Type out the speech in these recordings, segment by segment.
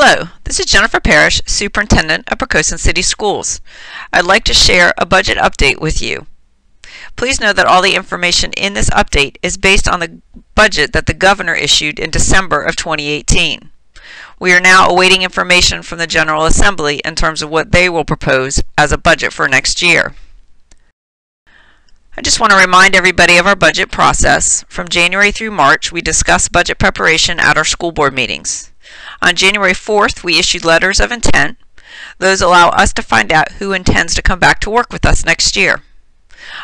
Hello, this is Jennifer Parrish, Superintendent of Poquoson City Schools. I'd like to share a budget update with you. Please know that all the information in this update is based on the budget that the Governor issued in December of 2018. We are now awaiting information from the General Assembly in terms of what they will propose as a budget for next year. I just want to remind everybody of our budget process. From January through March, we discuss budget preparation at our school board meetings. On January 4th, we issued letters of intent. Those allow us to find out who intends to come back to work with us next year.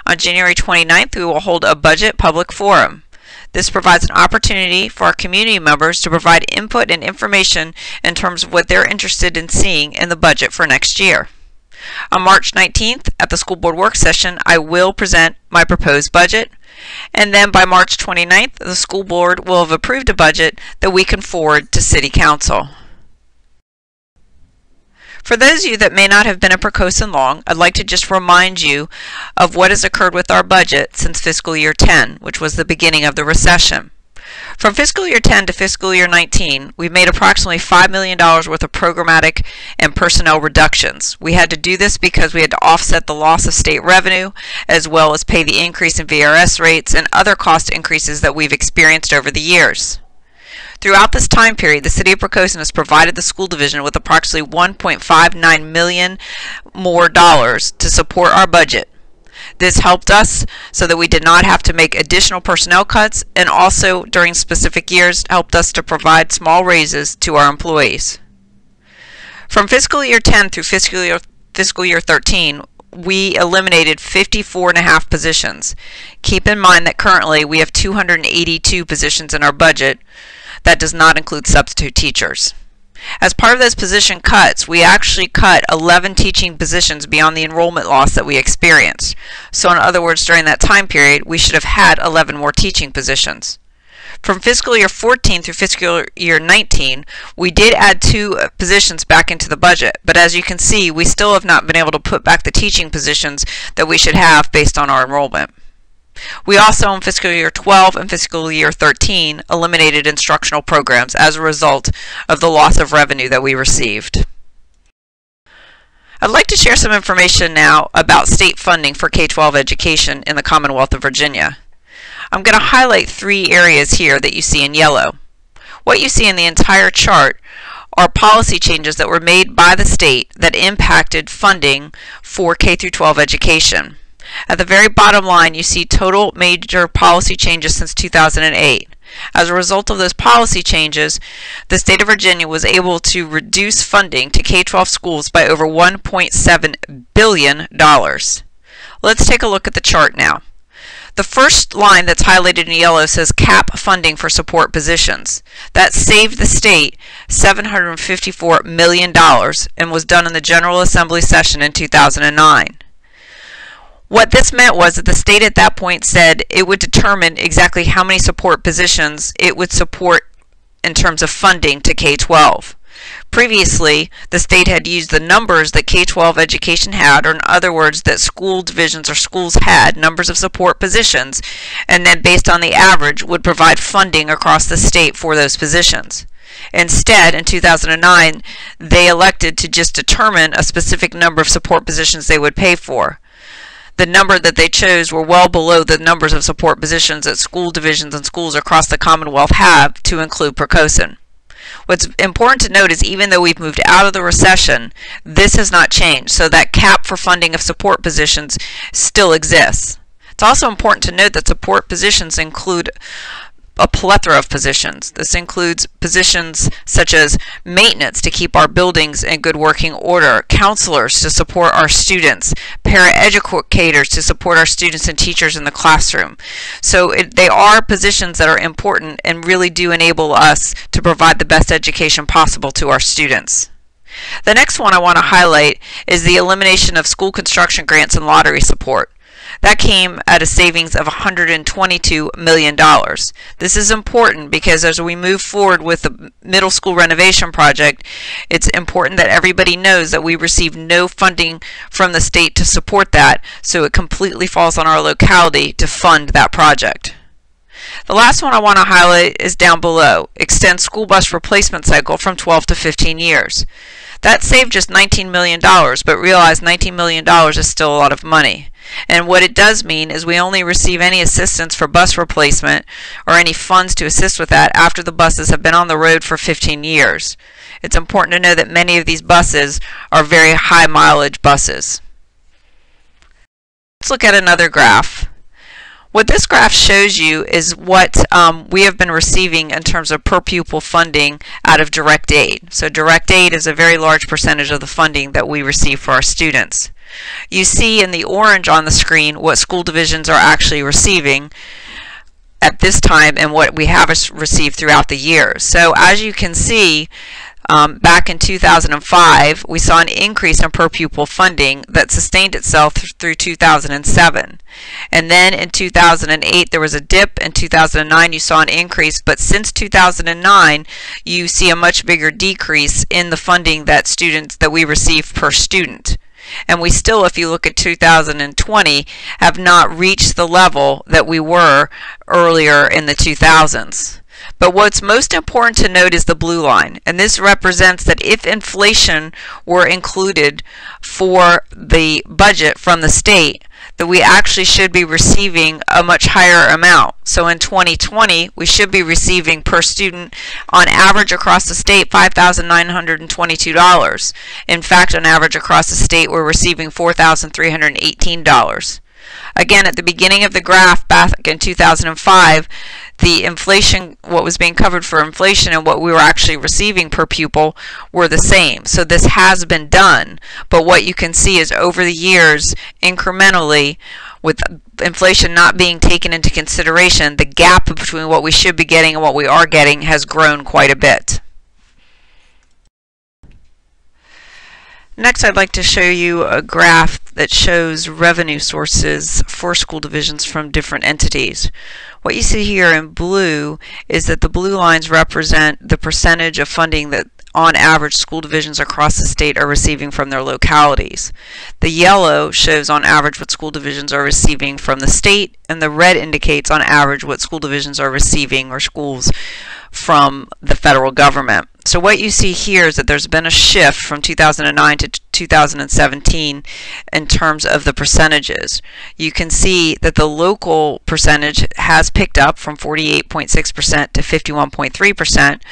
On January 29th, we will hold a budget public forum. This provides an opportunity for our community members to provide input and information in terms of what they're interested in seeing in the budget for next year. On March 19th, at the school board work session, I will present my proposed budget, and then by March 29th, the school board will have approved a budget that we can forward to City Council. For those of you that may not have been at Poquoson long, I'd like to just remind you of what has occurred with our budget since fiscal year 10, which was the beginning of the recession. From fiscal year 10 to fiscal year 19, we've made approximately $5 million worth of programmatic and personnel reductions. We had to do this because we had to offset the loss of state revenue, as well as pay the increase in VRS rates and other cost increases that we've experienced over the years. Throughout this time period, the City of Poquoson has provided the school division with approximately $1.59 million more to support our budget. This helped us so that we did not have to make additional personnel cuts, and also during specific years helped us to provide small raises to our employees. From fiscal year 10 through fiscal year 13, we eliminated 54.5 positions. Keep in mind that currently we have 282 positions in our budget. That does not include substitute teachers. As part of those position cuts, we actually cut 11 teaching positions beyond the enrollment loss that we experienced. So in other words, during that time period, we should have had 11 more teaching positions. From fiscal year 14 through fiscal year 19, we did add 2 positions back into the budget, but as you can see, we still have not been able to put back the teaching positions that we should have based on our enrollment. We also, in fiscal year 12 and fiscal year 13, eliminated instructional programs as a result of the loss of revenue that we received. I'd like to share some information now about state funding for K-12 education in the Commonwealth of Virginia. I'm going to highlight 3 areas here that you see in yellow. What you see in the entire chart are policy changes that were made by the state that impacted funding for K-12 education. At the very bottom line, you see total major policy changes since 2008. As a result of those policy changes, the state of Virginia was able to reduce funding to K-12 schools by over $1.7 billion. Let's take a look at the chart now. The first line that's highlighted in yellow says cap funding for support positions. That saved the state $754 million and was done in the General Assembly session in 2009. What this meant was that the state at that point said it would determine exactly how many support positions it would support in terms of funding to K-12. Previously, the state had used the numbers that K-12 education had, or in other words, that school divisions or schools had, numbers of support positions, and then based on the average would provide funding across the state for those positions. Instead, in 2009, they elected to just determine a specific number of support positions they would pay for. The number that they chose were well below the numbers of support positions that school divisions and schools across the Commonwealth have, to include Poquoson. What's important to note is even though we've moved out of the recession, this has not changed, so that cap for funding of support positions still exists. It's also important to note that support positions include a plethora of positions. This includes positions such as maintenance to keep our buildings in good working order, counselors to support our students, paraeducators to support our students and teachers in the classroom. So they are positions that are important and really do enable us to provide the best education possible to our students. The next one I want to highlight is the elimination of school construction grants and lottery support. That came at a savings of $122 million. This is important because as we move forward with the middle school renovation project, it's important that everybody knows that we receive no funding from the state to support that, so it completely falls on our locality to fund that project. The last one I want to highlight is down below, extend school bus replacement cycle from 12 to 15 years. That saved just $19 million, but realize $19 million is still a lot of money. And what it does mean is we only receive any assistance for bus replacement or any funds to assist with that after the buses have been on the road for 15 years. It's important to know that many of these buses are very high mileage buses. Let's look at another graph. What this graph shows you is what we have been receiving in terms of per pupil funding out of direct aid. So direct aid is a very large percentage of the funding that we receive for our students. You see in the orange on the screen what school divisions are actually receiving at this time and what we have received throughout the years. So as you can see, back in 2005, we saw an increase in per pupil funding that sustained itself through 2007. And then in 2008, there was a dip. In 2009, you saw an increase. But since 2009, you see a much bigger decrease in the funding that we receive per student. And we still, if you look at 2020, have not reached the level that we were earlier in the 2000s. But what's most important to note is the blue line, and this represents that if inflation were included for the budget from the state, that we actually should be receiving a much higher amount. So in 2020, we should be receiving per student on average across the state $5,922. In fact, on average across the state, we're receiving $4,318. Again, at the beginning of the graph back in 2005, the inflation, what was being covered for inflation and what we were actually receiving per pupil were the same. So this has been done, but what you can see is over the years, incrementally, with inflation not being taken into consideration, the gap between what we should be getting and what we are getting has grown quite a bit. Next, I'd like to show you a graph that shows revenue sources for school divisions from different entities. What you see here in blue is that the blue lines represent the percentage of funding that on average school divisions across the state are receiving from their localities. The yellow shows on average what school divisions are receiving from the state, and the red indicates on average what school divisions are receiving, or schools, from the federal government. So what you see here is that there's been a shift from 2009 to 2017 in terms of the percentages. You can see that the local percentage has picked up from 48.6% to 51.3%,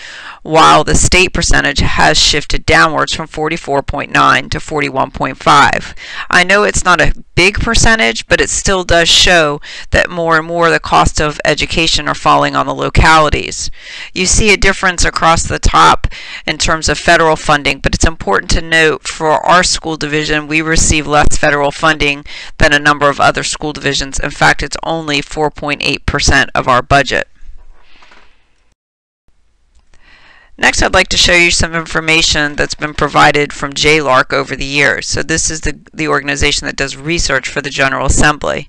while the state percentage has shifted downwards from 44.9 to 41.5. I know it's not a big percentage, but it still does show that more and more the cost of education are falling on the localities. You see a difference across the top in terms of federal funding, but it's important to note for our school division we receive less federal funding than a number of other school divisions. In fact, it's only 4.8% of our budget. Next, I'd like to show you some information that's been provided from JLARC over the years. So this is the organization that does research for the General Assembly.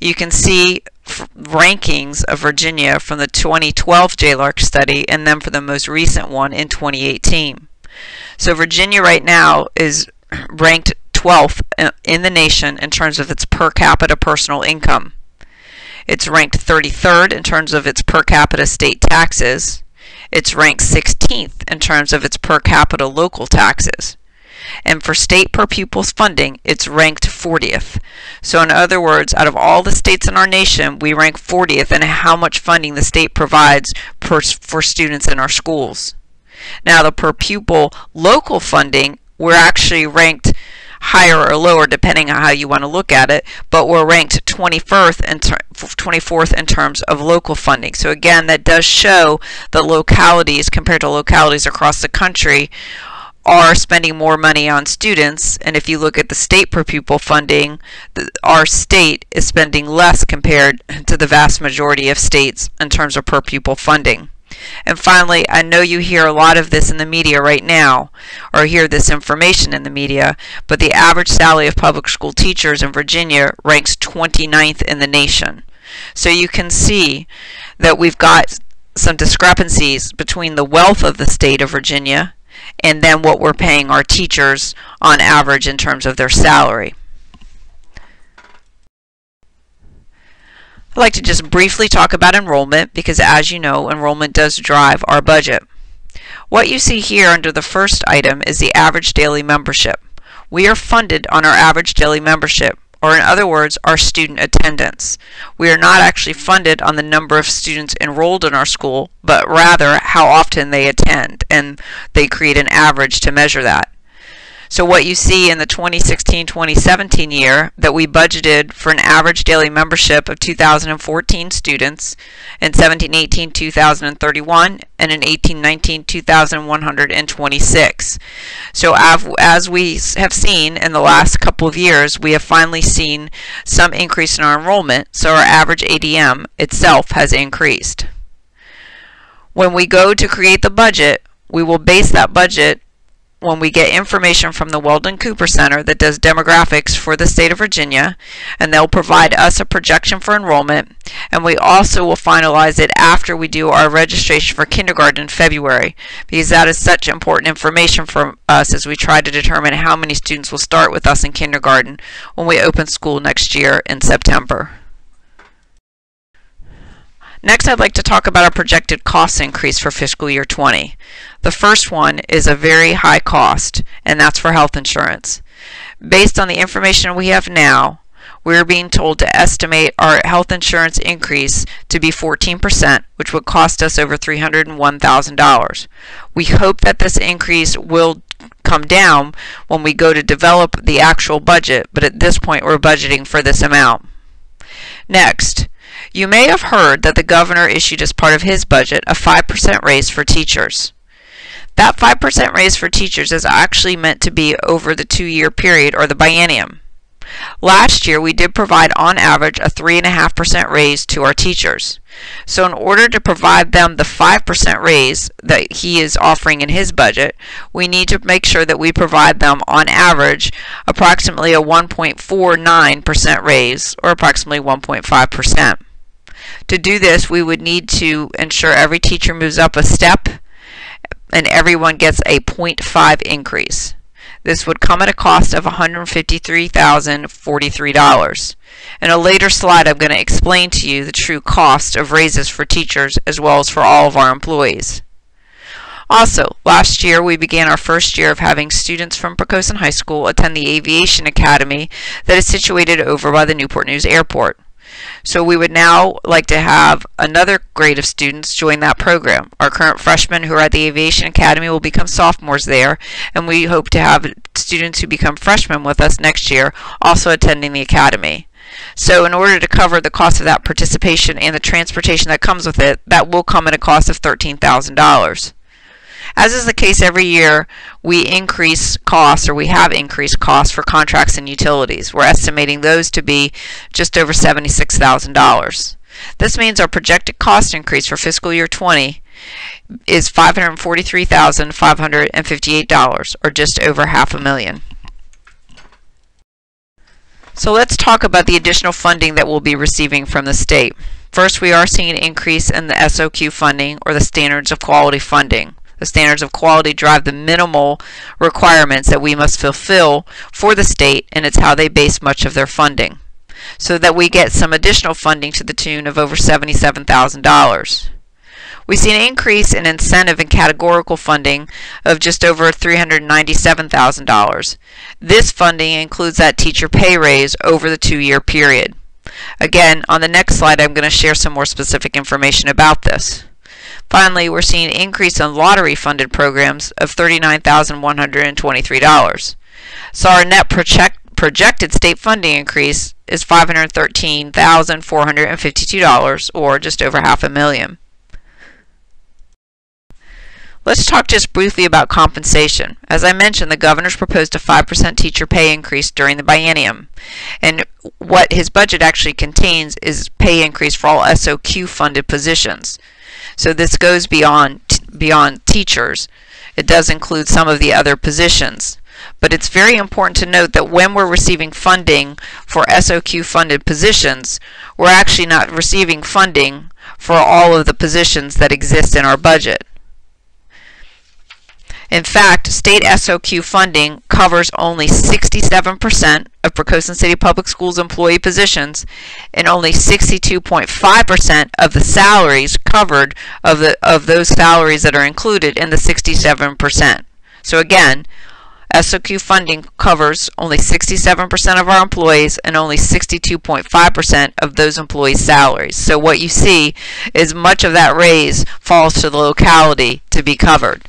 You can see rankings of Virginia from the 2012 JLARC study and then for the most recent one in 2018. So Virginia right now is ranked 12th in the nation in terms of its per capita personal income. It's ranked 33rd in terms of its per capita state taxes. It's ranked 16th in terms of its per capita local taxes. And for state per pupils funding, it's ranked 40th. So in other words, out of all the states in our nation, we rank 40th in how much funding the state provides for students in our schools. Now the per pupil local funding, we're actually ranked higher or lower depending on how you want to look at it, but we're ranked 24th in terms of local funding. So again, that does show that localities compared to localities across the country are spending more money on students, and if you look at the state per pupil funding, our state is spending less compared to the vast majority of states in terms of per pupil funding. And finally, I know you hear a lot of this in the media right now, or hear this information in the media, but the average salary of public school teachers in Virginia ranks 29th in the nation. So you can see that we've got some discrepancies between the wealth of the state of Virginia and then what we're paying our teachers on average in terms of their salary. I'd like to just briefly talk about enrollment because, as you know, enrollment does drive our budget. What you see here under the first item is the average daily membership. We are funded on our average daily membership, or in other words, our student attendance. We are not actually funded on the number of students enrolled in our school, but rather how often they attend, and they create an average to measure that. So what you see in the 2016-2017 year, that we budgeted for an average daily membership of 2,014 students, in 17-18, 2,031, and in 18-19, 2,126. So as we have seen in the last couple of years, we have finally seen some increase in our enrollment, so our average ADM itself has increased. When we go to create the budget, we will base that budget when we get information from the Weldon Cooper Center that does demographics for the state of Virginia, and they'll provide us a projection for enrollment, and we also will finalize it after we do our registration for kindergarten in February, because that is such important information for us as we try to determine how many students will start with us in kindergarten when we open school next year in September. Next, I'd like to talk about our projected cost increase for fiscal year 20. The first one is a very high cost, and that's for health insurance. Based on the information we have now, we're being told to estimate our health insurance increase to be 14%, which would cost us over $301,000. We hope that this increase will come down when we go to develop the actual budget, but at this point we're budgeting for this amount. Next, you may have heard that the governor issued as part of his budget a 5% raise for teachers. That 5% raise for teachers is actually meant to be over the 2-year period, or the biennium. Last year we did provide on average a 3.5% raise to our teachers. So in order to provide them the 5% raise that he is offering in his budget, we need to make sure that we provide them on average approximately a 1.49% raise, or approximately 1.5%. To do this, we would need to ensure every teacher moves up a step and everyone gets a 0.5 increase. This would come at a cost of $153,043. In a later slide, I'm going to explain to you the true cost of raises for teachers as well as for all of our employees. Also, last year we began our first year of having students from Poquoson High School attend the Aviation Academy that is situated over by the Newport News Airport. So we would now like to have another grade of students join that program. Our current freshmen who are at the Aviation Academy will become sophomores there, and we hope to have students who become freshmen with us next year also attending the academy. So in order to cover the cost of that participation and the transportation that comes with it, that will come at a cost of $13,000. As is the case every year, we increase costs, or we have increased costs for contracts and utilities. We're estimating those to be just over $76,000. This means our projected cost increase for fiscal year 20 is $543,558, or just over $500,000. So let's talk about the additional funding that we'll be receiving from the state. First, we are seeing an increase in the SOQ funding, or the Standards of Quality funding. The standards of quality drive the minimal requirements that we must fulfill for the state, and it's how they base much of their funding. So that we get some additional funding to the tune of over $77,000. We see an increase in incentive and categorical funding of just over $397,000. This funding includes that teacher pay raise over the 2-year period. Again, on the next slide, I'm going to share some more specific information about this. Finally, we're seeing an increase in lottery-funded programs of $39,123. So our net projected state funding increase is $513,452, or just over $500,000. Let's talk just briefly about compensation. As I mentioned, the governor's proposed a 5% teacher pay increase during the biennium. And what his budget actually contains is pay increase for all SOQ funded positions. So this goes beyond teachers. It does include some of the other positions. But it's very important to note that when we're receiving funding for SOQ funded positions, we're actually not receiving funding for all of the positions that exist in our budget. In fact, state SOQ funding covers only 67% of Poquoson City Public Schools employee positions and only 62.5% of the salaries covered of those salaries that are included in the 67%. So again, SOQ funding covers only 67% of our employees and only 62.5% of those employees' salaries. So what you see is much of that raise falls to the locality to be covered.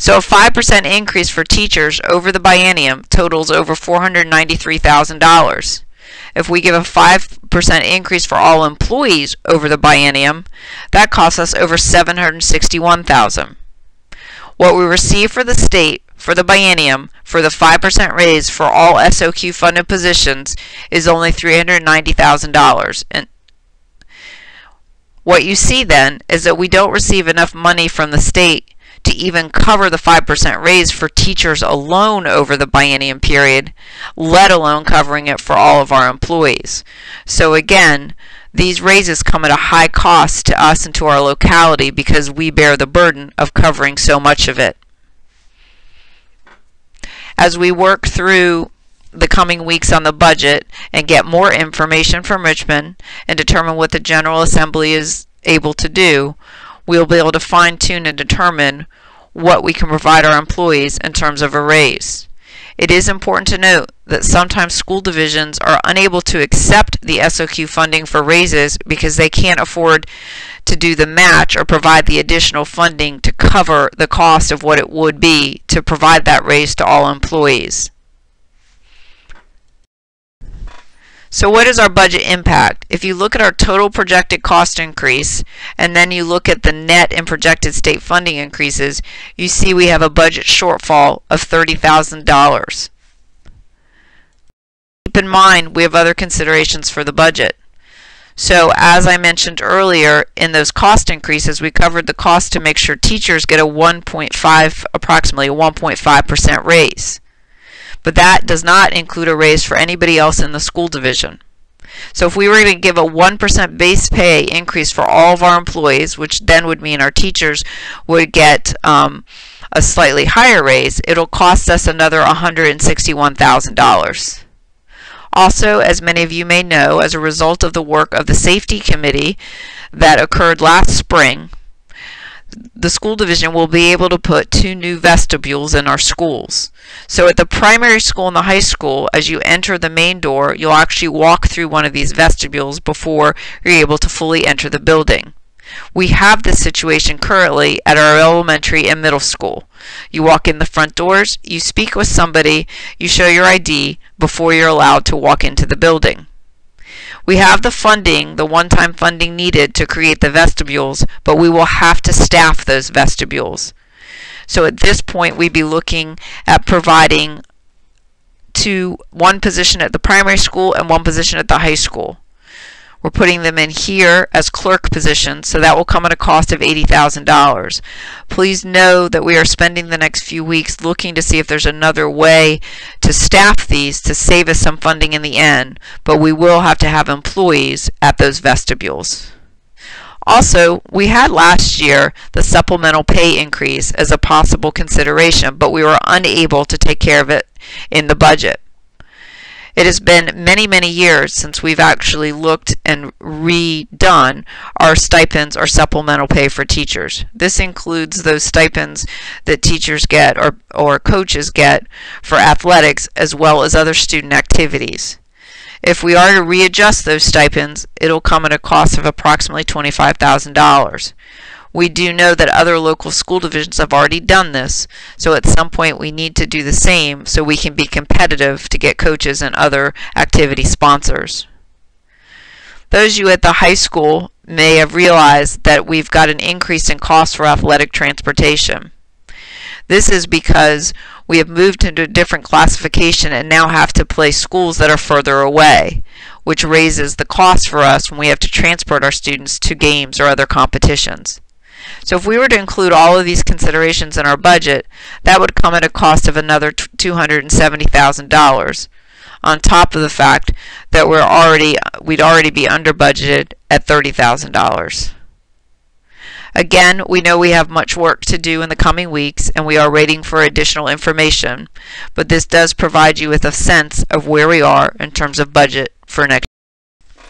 So a 5% increase for teachers over the biennium totals over $493,000. If we give a 5% increase for all employees over the biennium, that costs us over $761,000. What we receive for the state for the biennium for the 5% raise for all SOQ funded positions is only $390,000. And what you see then is that we don't receive enough money from the state to even cover the 5% raise for teachers alone over the biennium period, let alone covering it for all of our employees. So again, these raises come at a high cost to us and to our locality because we bear the burden of covering so much of it. As we work through the coming weeks on the budget and get more information from Richmond and determine what the General Assembly is able to do, we'll be able to fine-tune and determine what we can provide our employees in terms of a raise. It is important to note that sometimes school divisions are unable to accept the SOQ funding for raises because they can't afford to do the match or provide the additional funding to cover the cost of what it would be to provide that raise to all employees. So what is our budget impact? If you look at our total projected cost increase and then you look at the net and projected state funding increases, you see we have a budget shortfall of $30,000. Keep in mind we have other considerations for the budget. So as I mentioned earlier, in those cost increases, we covered the cost to make sure teachers get approximately a 1.5% raise. But that does not include a raise for anybody else in the school division. So if we were going to give a 1% base pay increase for all of our employees, which then would mean our teachers would get a slightly higher raise, it'll cost us another $161,000. Also, as many of you may know, as a result of the work of the safety committee that occurred last spring, the school division will be able to put 2 new vestibules in our schools. So at the primary school and the high school, as you enter the main door, you'll actually walk through one of these vestibules before you're able to fully enter the building. We have this situation currently at our elementary and middle school. You walk in the front doors, you speak with somebody, you show your ID before you're allowed to walk into the building. We have the funding, the one-time funding needed to create the vestibules, but we will have to staff those vestibules. So at this point, we'd be looking at providing one position at the primary school and 1 position at the high school. We're putting them in here as clerk positions, so that will come at a cost of $80,000. Please know that we are spending the next few weeks looking to see if there's another way to staff these to save us some funding in the end, but we will have to have employees at those vestibules. Also, we had last year the supplemental pay increase as a possible consideration, but we were unable to take care of it in the budget. It has been many, many years since we've actually looked and redone our stipends or supplemental pay for teachers. This includes those stipends that teachers get or coaches get for athletics as well as other student activities. If we are to readjust those stipends, it'll come at a cost of approximately $25,000. We do know that other local school divisions have already done this, so at some point we need to do the same so we can be competitive to get coaches and other activity sponsors. Those of you at the high school may have realized that we've got an increase in cost for athletic transportation. This is because we have moved into a different classification and now have to play schools that are further away, which raises the cost for us when we have to transport our students to games or other competitions. So if we were to include all of these considerations in our budget, that would come at a cost of another $270,000, on top of the fact that we'd already be under budgeted at $30,000. Again, we know we have much work to do in the coming weeks, and we are waiting for additional information, but this does provide you with a sense of where we are in terms of budget for next year.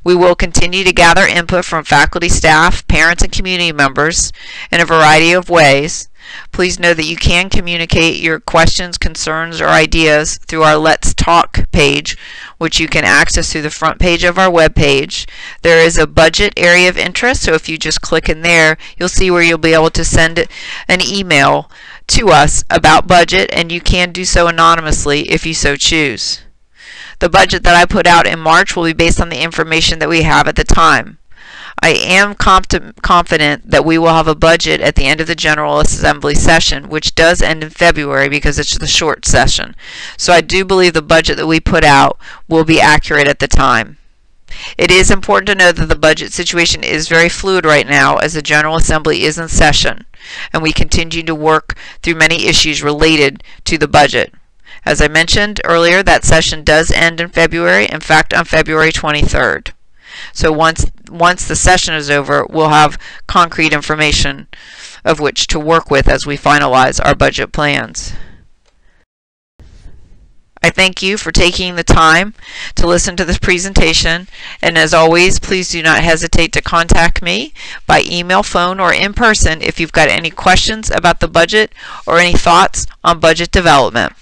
We will continue to gather input from faculty, staff, parents, and community members in a variety of ways. Please know that you can communicate your questions, concerns, or ideas through our Let's Talk page, which you can access through the front page of our web page. There is a budget area of interest, so if you just click in there, you'll see where you'll be able to send an email to us about budget, and you can do so anonymously if you so choose. The budget that I put out in March will be based on the information that we have at the time. I am confident that we will have a budget at the end of the General Assembly session, which does end in February because it's the short session. So I do believe the budget that we put out will be accurate at the time. It is important to know that the budget situation is very fluid right now as the General Assembly is in session, and we continue to work through many issues related to the budget. As I mentioned earlier, that session does end in February, in fact on February 23rd. So once the session is over, we'll have concrete information of which to work with as we finalize our budget plans. I thank you for taking the time to listen to this presentation, and as always, please do not hesitate to contact me by email, phone, or in person if you've got any questions about the budget or any thoughts on budget development.